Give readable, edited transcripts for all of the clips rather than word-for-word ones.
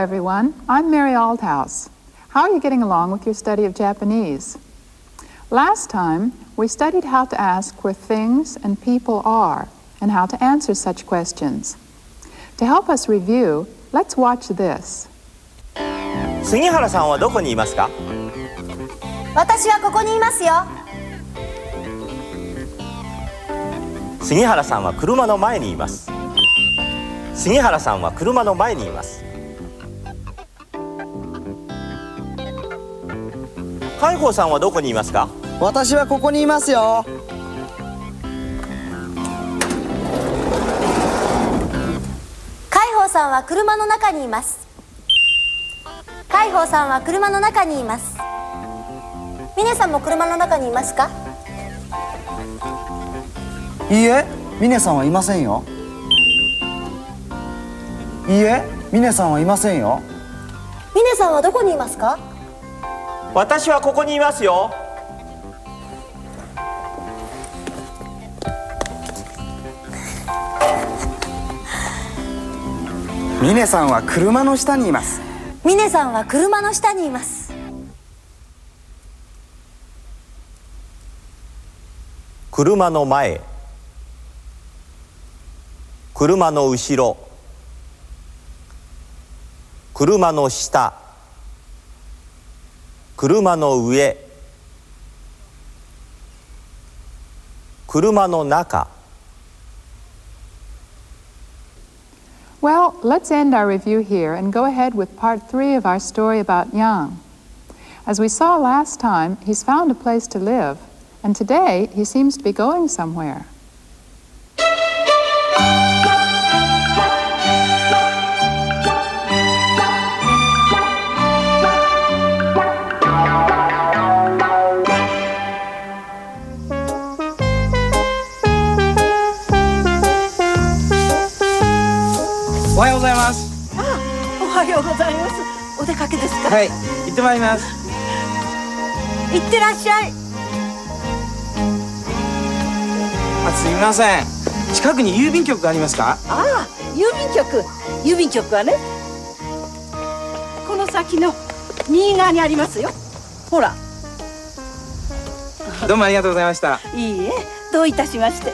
everyone. I'm Mary Aldhouse. How are you getting along with your study of Japanese? Last time, we studied how to ask where things and people are and how to answer such questions. To help us review, let's watch this. 杉原さんはどこにいますか？私はここにいますよ。杉原さんは車の前にいます。杉原さんは車の前にいます。海宝さんはどこにいますか？私はここにいますよ。海宝さんは車の中にいます。海宝さんは車の中にいます。峰さんも車の中にいますか？いいえ、峰さんはいませんよ。いいえ、峰さんはいませんよ。峰さんはどこにいますか？私はここにいますよ。峰さんは車の下にいます。峰さんは車の下にいます。車の前、車の後ろ、車の下、車の上、車の中。Well, let's end our review here and go ahead with part 3 of our story about Yang. As we saw last time, he's found a place to live, and today he seems to be going somewhere.おはようございます。おはようございます。お出かけですか？はい、行ってまいります。行ってらっしゃい。すみません。近くに郵便局がありますか？ああ、郵便局はね、この先の右側にありますよ。ほら。どうもありがとうございました。いいえ、どういたしまして。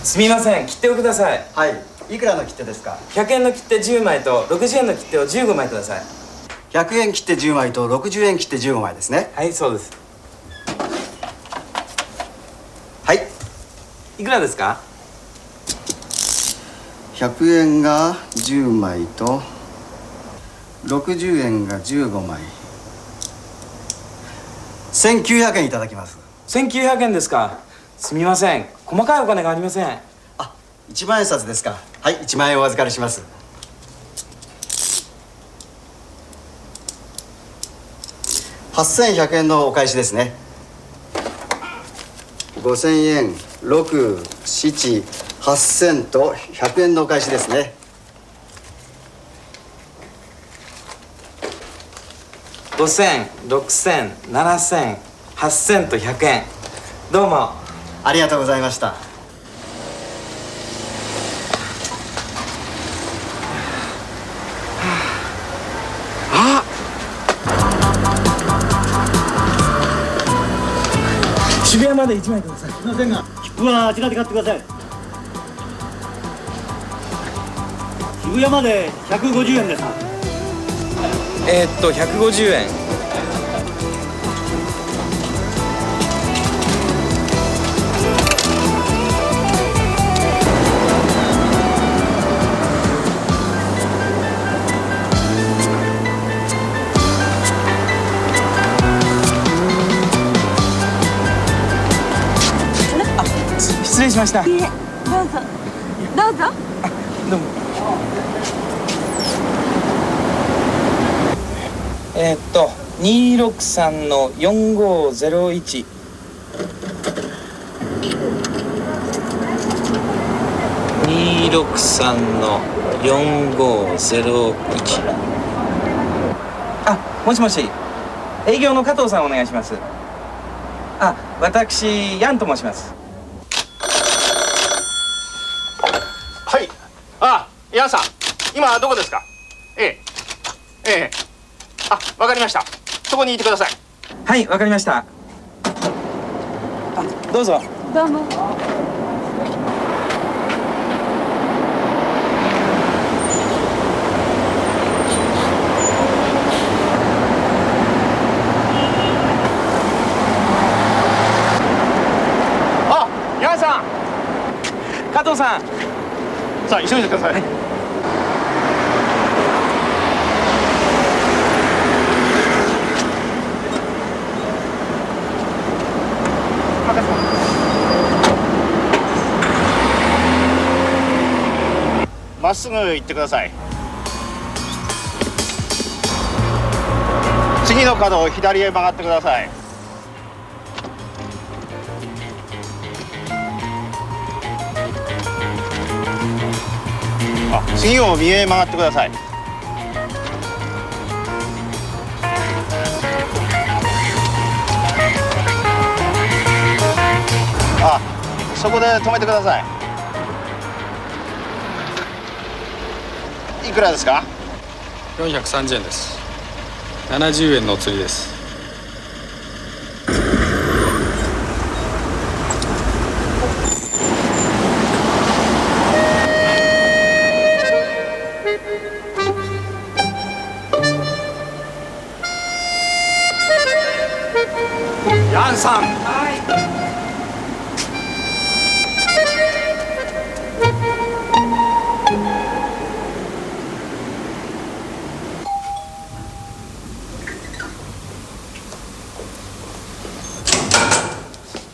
すみません、切手をください。はい、いくらの切手ですか100円の切手10枚と60円の切手を15枚ください。？100円切手10枚と60円切手15枚ですね。はい、そうです。はい。いくらですか100円が10枚と60円が15枚。1900円いただきます。1900円ですか？すみません、細かいお金がありません。あ、1万円札ですか。はい、1万円お預かりします。8100円のお返しですね。5000円、6、7、8000と100円のお返しですね。5000、6000、7000、8000と100円。どうも。ありがとうございました。あ、渋谷まで1枚ください。すみませんが、切符はあちらで買ってください。渋谷まで150円です。150円。失礼しました。いいえ、どうぞ。どうぞ。どうも。263の4501。263の4501。あ、もしもし。営業の加藤さんお願いします。あ、私ヤンと申します。はい。あ、ヤンさん、今どこですか？あ、わかりました。そこにいてください。はい、わかりました。あ、どうぞ。どうも。あ、ヤンさん。加藤さん。さあ、急いでください。はい。まっすぐ行ってください。次の角を左へ曲がってください。あ、次を右へ曲がってください。あ、そこで止めてください。いくらですか？430円です。70円のお釣りです。ヤンさん。い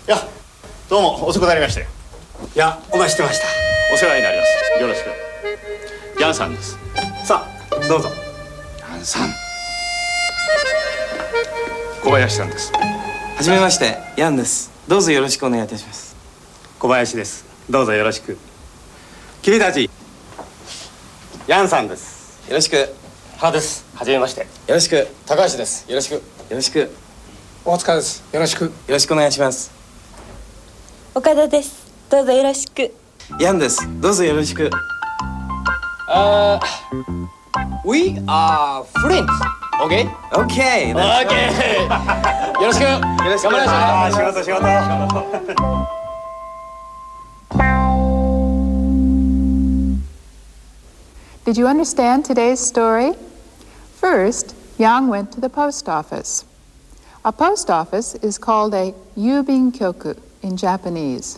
や、どうも遅くなりましたよ。いや、お待ちしてました。お世話になります。よろしく。ヤンさんです。さあ、どうぞ。ヤンさん。小林さんです。はじめまして、ヤンです。どうぞよろしくお願いいたします。小林です。どうぞよろしく。君たち、ヤンさんです。よろしく。原です。はじめまして。よろしく。高橋です。よろしく。よろしく。大塚です。よろしく。よろしくお願いします。岡田です。どうぞよろしく。ヤンです。どうぞよろしく。We are friends. Okay? OK。Okay. よろしく。よろしくお願いします。仕事。Did you understand today's story? First, Yang went to the post office. A post office is called a yubinkyoku in Japanese.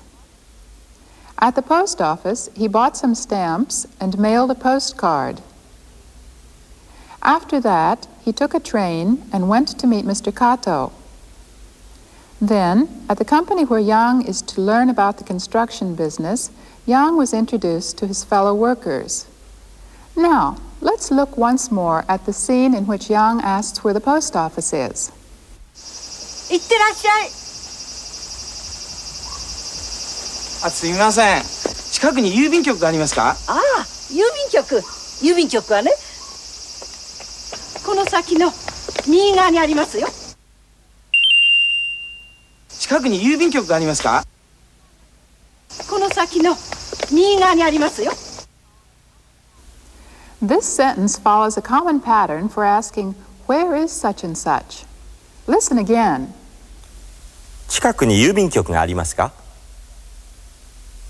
At the post office, he bought some stamps and mailed a postcard. After that, he took a train and went to meet Mr. Kato. Then, at the company where Yang is to learn about the construction business, Yang was introduced to his fellow workers. Now, let's look once more at the scene in which Yang asks where the post office is. いってらっしゃい。あ、すみません。近くに郵便局がありますか？ああ、郵便局。郵便局はね、この先の右側にありますよ。近くに郵便局がありますか？この先の右側にありますよ。This sentence follows a common pattern for asking, where is such and such? Listen again. 近くに郵便局がありますか？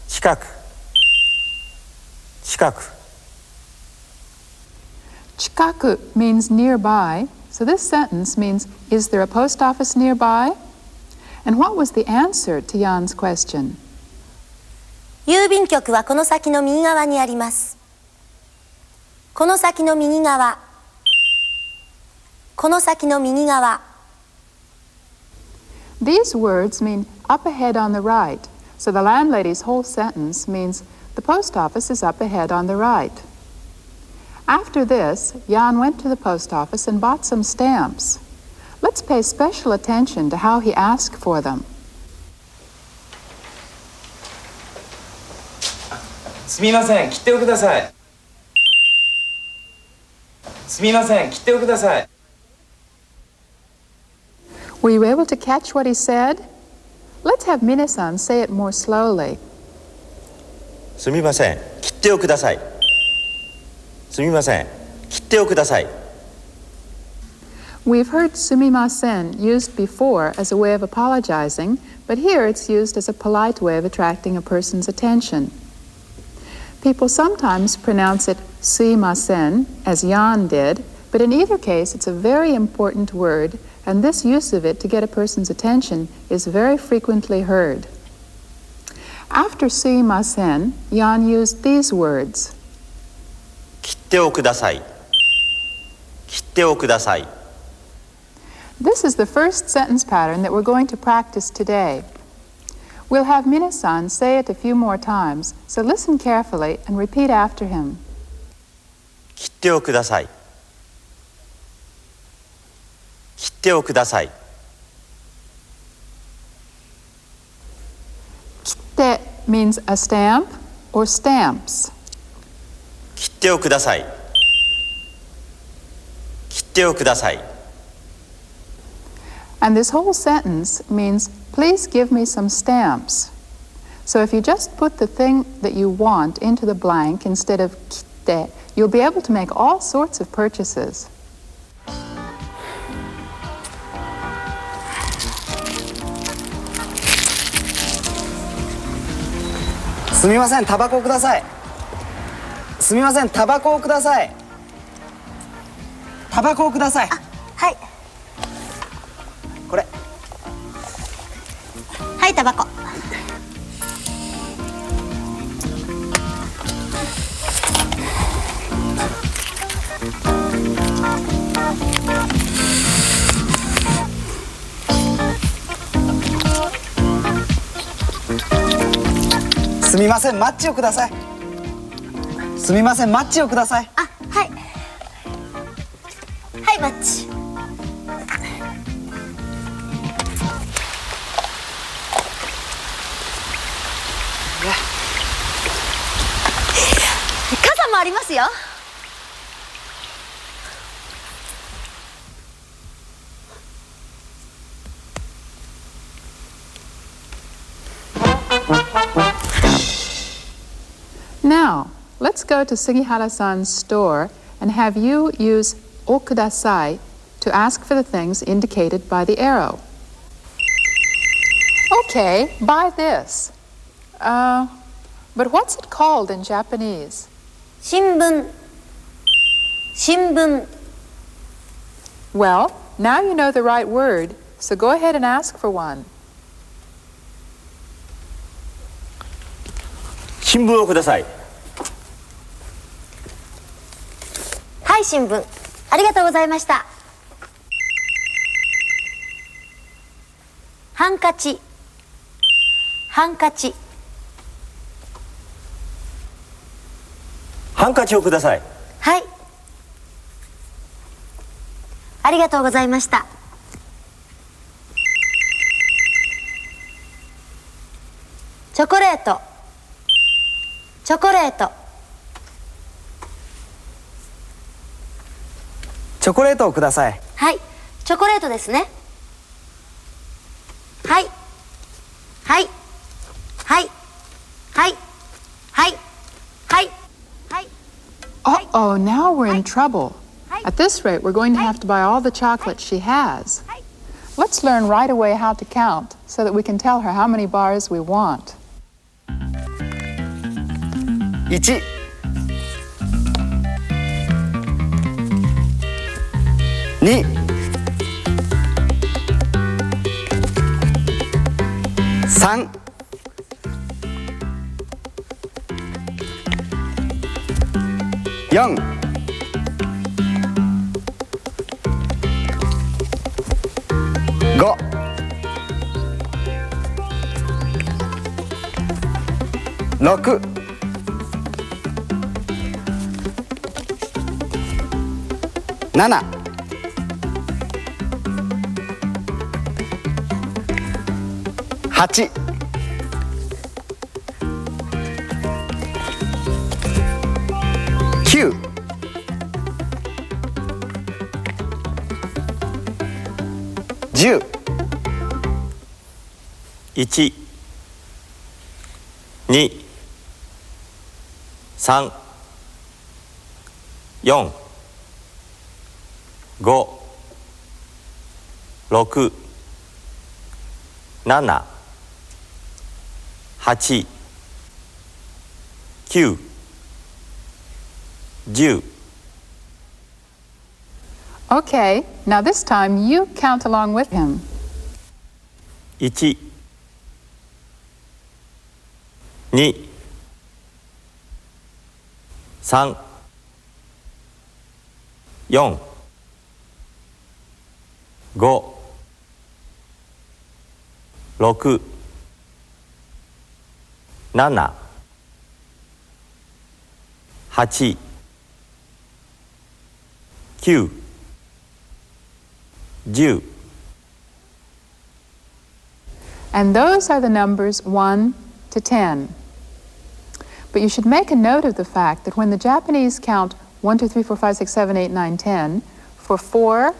近く。近く。近く means nearby, so this sentence means, is there a post office nearby? And what was the answer to Jan's question? 郵便局はこの先の右側にあります。この先の右側。この先の右側。These words mean up ahead on the right, so the landlady's whole sentence means the post office is up ahead on the right. After this, Jan went to the post office and bought some stamps. Let's pay special attention to how he asked for them. すみません、切手をください。すみません、切手をください。Were you able to catch what he said? Let's have Minasan say it more slowly. すみません、切手をください。すみません、切手をください。 We've heard sumimasen used before as a way of apologizing, but here it's used as a polite way of attracting a person's attention. People sometimes pronounce it suimasen, as Jan did, but in either case it's a very important word, and this use of it to get a person's attention is very frequently heard. After suimasen, Jan used these words. 切手をください。切手をください。 This is the first sentence pattern that we're going to practice today. We'll have Minasan say it a few more times, so listen carefully and repeat after him. 切手をください。切手をください。 Kitte means a stamp or stamps. 切手をください。切手をください。 And this whole sentence means, please give me some stamps. So if you just put the thing that you want into the blank instead of kitte, you'll be able to make all sorts of purchases. すみません、タバコをください。すみません、タバコをください。タバコをください。はい。これ。はい、タバコ。すみません、マッチをください。すみません、マッチをください。あ、はい。はい、マッチ。傘もありますよ。Now, let's go to Sugihara-san's store and have you use okudasai to ask for the things indicated by the arrow. Okay, buy this. But what's it called in Japanese? 新聞。新聞。 Well, now you know the right word, so go ahead and ask for one. 新聞をください。はい、新聞。ありがとうございました。ハンカチ。ハンカチ。ハンカチをください。はい。ありがとうございました。チョコレート。チョコレート。チョコレートをください。はい、チョコレートですね。はい。はい。はい。はい。はい。はい。はい。 Uh-oh, now we're in trouble. At this rate, we're going to have to buy all the chocolate she has. Let's learn right away how to count so that we can tell her how many bars we want. 1、2、3、4、5、6、7、8、9、10、1、2、3、4、5、6、7、8、9、10。 Okay, now this time you count along with him. 1、2、3、4、5、6、7、8、9、10。 And those are the numbers 1 to 10. But you should make a note of the fact that when the Japanese count 1, 2, 3, 4, 5, 6, 7, 8, 9, 10, for 4,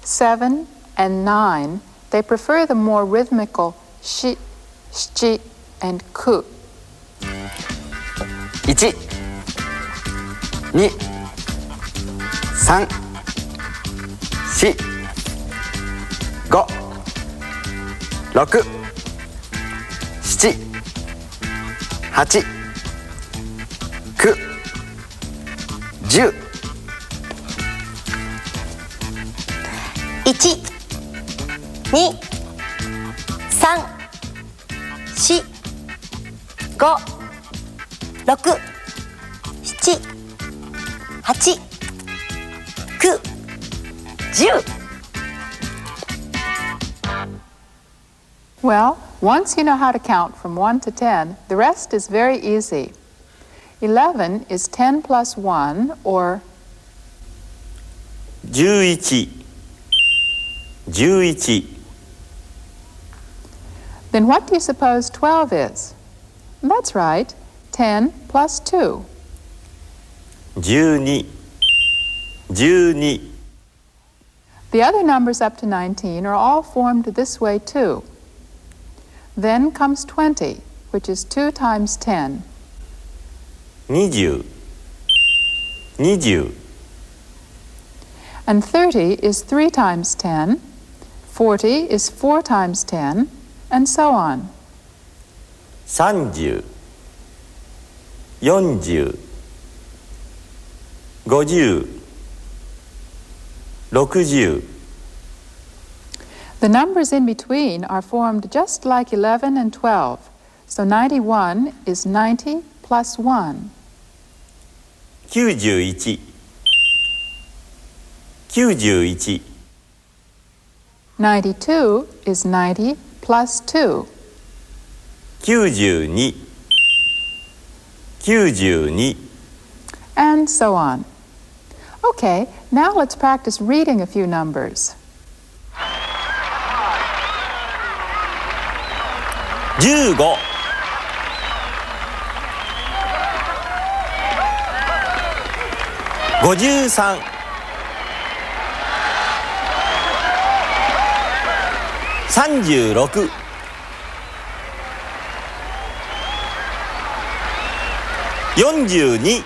7, and 9, they prefer the more rhythmical shi, shichi, and ku. 1、2、3、4、5、6、7、8、9、10。 1、2、3、4、5、6、7、8、9、10。 Well, once you know how to count from 1 to 10, the rest is very easy. 11 is 10 plus 1, or 11、11、 then what do you suppose 12 is? That's right, 10 plus 2. 12、12。 The other numbers up to 19 are all formed this way too. Then comes 20, which is 2 times 10. 20、20。 And 30 is 3 times 10, 40 is 4 times 10, and so on. 30、40、50、60。 The numbers in between are formed just like 11 and 12, so 91 is 90 plus 1. 91、91。 92 is 90 plus 2. 92、92。 And so on. Okay, now let's practice reading a few numbers. 15、53、36、42。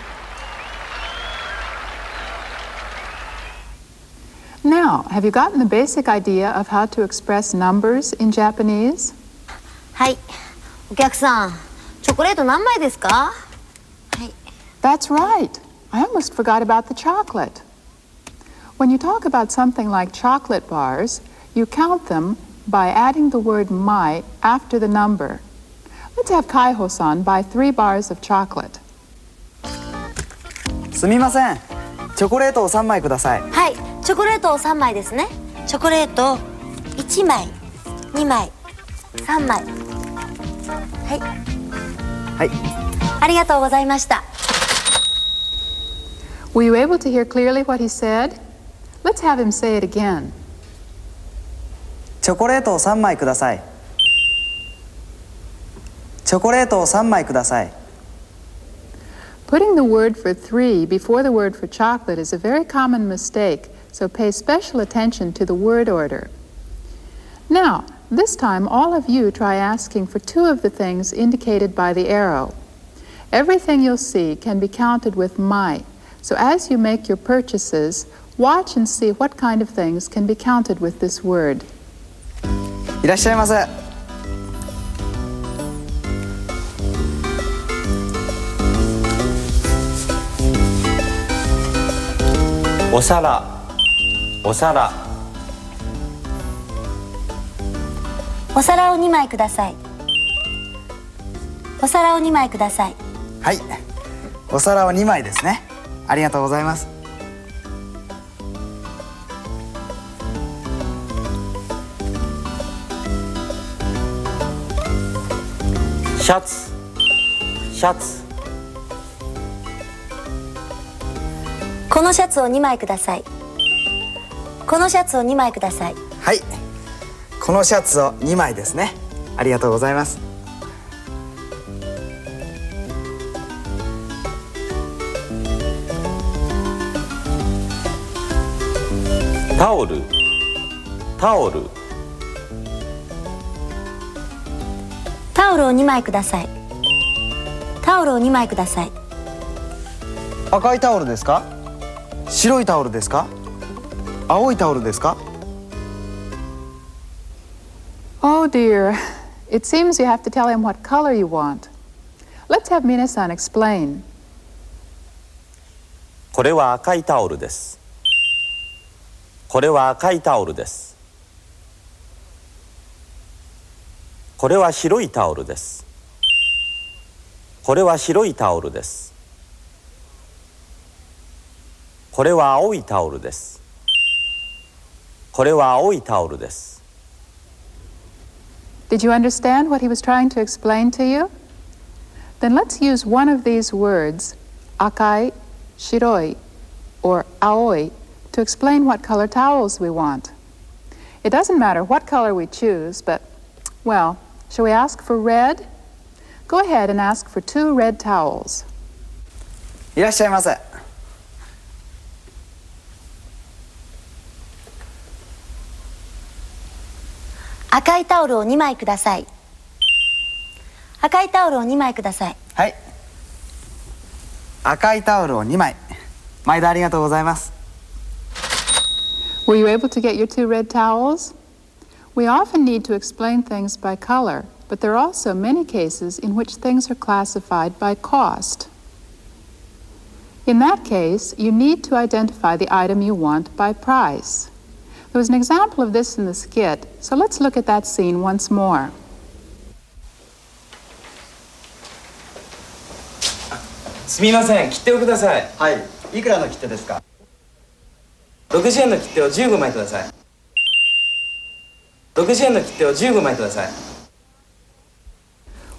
Now, have you gotten the basic idea of how to express numbers in Japanese? はい、お客さん、チョコレート何枚ですか？はい。 That's right. I almost forgot about the chocolate. When you talk about something like chocolate bars, you count them by adding the word mai after the number. Let's have Kaiho-san buy 3 bars of chocolate. すみません。チョコレートを3枚ください。はい、チョコレートを3枚ですね。チョコレート1枚、2枚、3枚。はい。はい。ありがとうございました。 Were you able to hear clearly what he said? Let's have him say it again. チョコレートを3枚ください。チョコレートを3枚ください。 Putting the word for 3 before the word for chocolate is a very common mistake, so pay special attention to the word order. Now, this time all of you try asking for two of the things indicated by the arrow. Everything you'll see can be counted with might, so as you make your purchases, watch and see what kind of things can be counted with this word. いらっしゃいませ。お皿、お皿。お皿を2枚ください。お皿を2枚ください。はい、お皿を2枚ですね。ありがとうございます。シャツ、シャツ。このシャツを2枚ください。このシャツを2枚ください。はい、このシャツを2枚ですね。ありがとうございます。タオル、タオル。タオルを2枚ください。タオルを2枚ください。赤いタオルですか？白いタオルですか？青いタオルですか？ Oh dear, it seems you have to tell him what color you want. Let's have Mina-san explain. これは赤いタオルです。これは赤いタオルです。これは白いタオルです。これは白いタオルです。これは青いタオルです。これは青いタオルです。Did you understand what he was trying to explain to you? Then let's use one of these words, akai, shiroi, or aoi, to explain what color towels we want. It doesn't matter what color we choose, but, well, shall we ask for red? Go ahead and ask for 2 red towels. いらっしゃいませ。赤いタオルを2枚ください。赤いタオルを2枚ください。はい、赤いタオルを2枚。毎度ありがとうございます。 Were you able to get your 2 red towels? We often need to explain things by color, but there are also many cases in which things are classified by cost. In that case, you need to identify the item you want by price. There was an example of this in the skit, so let's look at that scene once more. すみません、切手をください。はい、いくらの切手ですか60円の切手を15枚ください。60円の切手を15枚ください。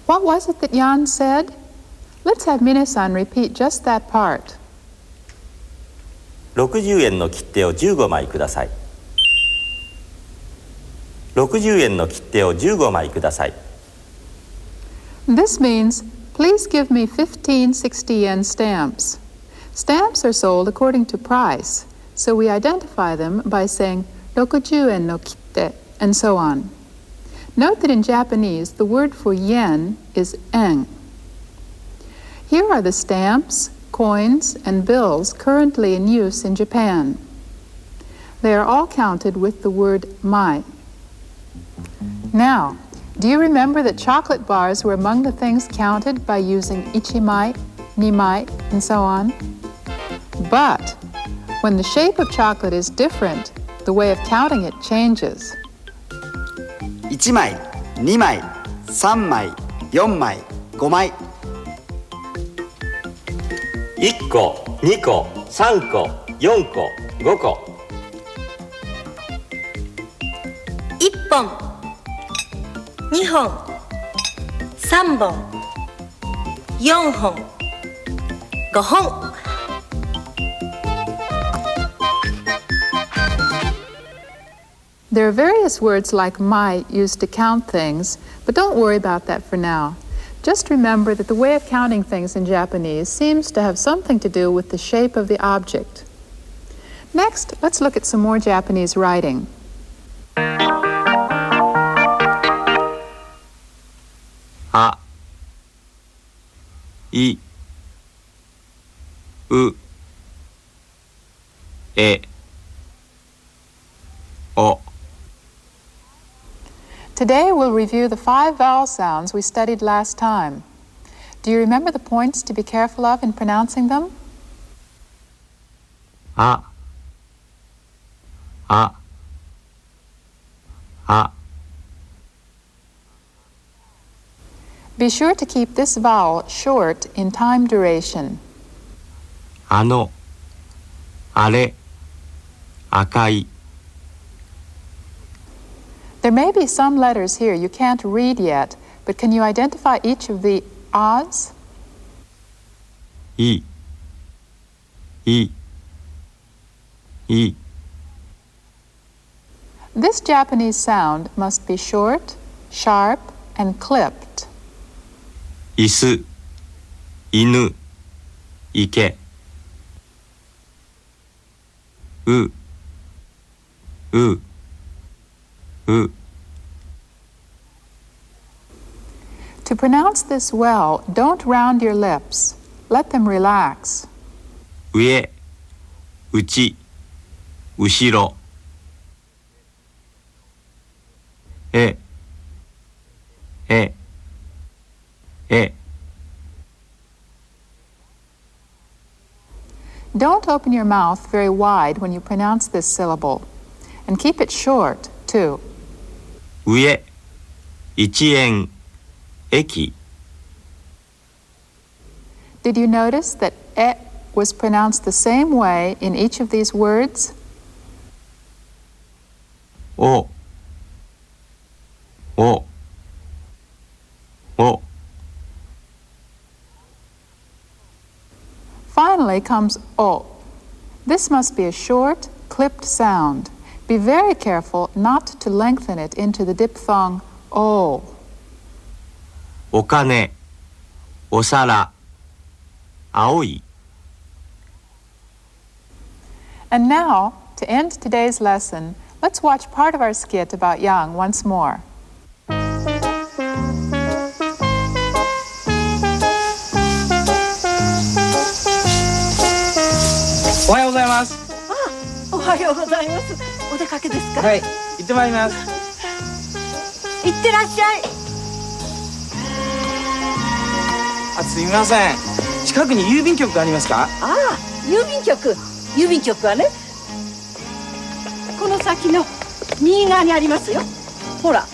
What was it that Jan said? Let's have Mina-san repeat just that part. 60円の切手を15枚ください。60円の切手を15枚ください。 This means, please give me 15 60-yen stamps. Stamps are sold according to price, so we identify them by saying 60 yen no kitte, and so on. Note that in Japanese, the word for yen is en. Here are the stamps, coins, and bills currently in use in Japan. They are all counted with the word mai. Now, do you remember that chocolate bars were among the things counted by using ichimai, nimai, and so on? But when the shape of chocolate is different, the way of counting it changes. 1枚、2枚、3枚、4枚、5枚。1個、2個、3個、4個、5個。1本、2本、3本、4本、5本。There are various words like mai used to count things, but don't worry about that for now. Just remember that the way of counting things in Japanese seems to have something to do with the shape of the object. Next, let's look at some more Japanese writing. あいうえお Today we'll review the 5 vowel sounds we studied last time. Do you remember the points to be careful of in pronouncing them? あ Be sure to keep this vowel short in time duration. あのあれ赤い There may be some letters here you can't read yet, but can you identify each of the ahs? いThis Japanese sound must be short, sharp, and clipped. 椅子犬池う To pronounce this well, don't round your lips. Let them relax. 上内後ろえ Don't open your mouth very wide when you pronounce this syllable. And keep it short, too. 上1円駅 Did you notice that e was pronounced the same way in each of these words? お Finally comes o. This must be a short, clipped sound. Be very careful not to lengthen it into the diphthong o. お金お皿青い And now, to end today's lesson, let's watch part of our skit about Yang once more. おはようございます。おはようございます。お出かけですか？はい、行ってまいります。いってらっしゃい。あ、すみません。近くに郵便局がありますか？ああ、郵便局はね、この先の右側にありますよ。ほら。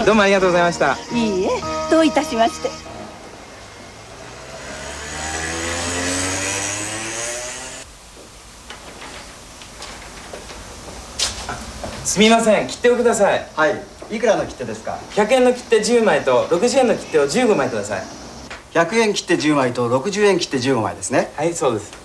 どうもありがとうございました。いいえ、どういたしまして。すみません、切手をください。はい、いくらの切手ですか？100円の切手10枚と60円の切手を15枚ください。100円切手10枚と60円切手15枚ですね。はい、そうです。